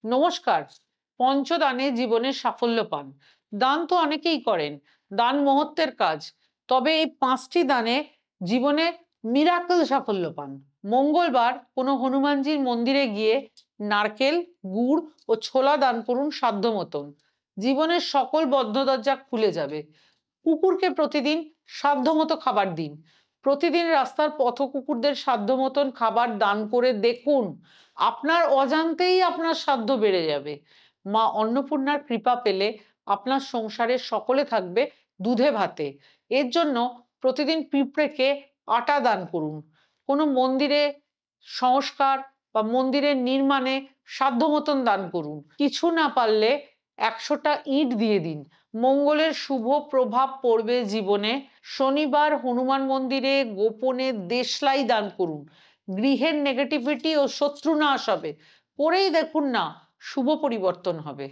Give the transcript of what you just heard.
নমস্কার। পঞ্চদানে জীবনের সাফল্য পান। দান তো অনেকেই করেন। দান মহত্বের কাজ। তবে এই ৫টি দানে জীবনে মিরাকল সাফল্য পান। মঙ্গলবার কোনো হনুমানজির মন্দিরে গিয়ে নারকেল, গুড় ও ছোলা দান করুন সাধ্য মতন। জীবনের সকল বদ্ধ দরজা খুলে যাবে। কুকুরকে প্রতিদিন সাধ্যমতো খাবার দিন। প্রতিদিন রাস্তার পথ কুকুরদের সাধ্য মতন খাবার দান করে দেখুন, আপনার অজান্তেই আপনার সাধ্য বেড়ে যাবে। মা অন্নপূর্ণার কৃপা পেলে আপনার সংসারের সকলে থাকবে দুধে ভাতে। এর জন্য প্রতিদিন পিঁপড়েকে আটা দান করুন। কোনো মন্দিরে সংস্কার বা মন্দিরের নির্মাণে সাধ্য মতন দান করুন। কিছু না পারলে ১০০টা ইট দিয়ে দিন। মঙ্গলের শুভ প্রভাব পড়বে জীবনে। শনিবার হনুমান মন্দিরে গোপনে দেশলাই দান করুন। গৃহের নেগেটিভিটি ও শত্রু নাশ হবে। করেই দেখুন না, শুভ পরিবর্তন হবে।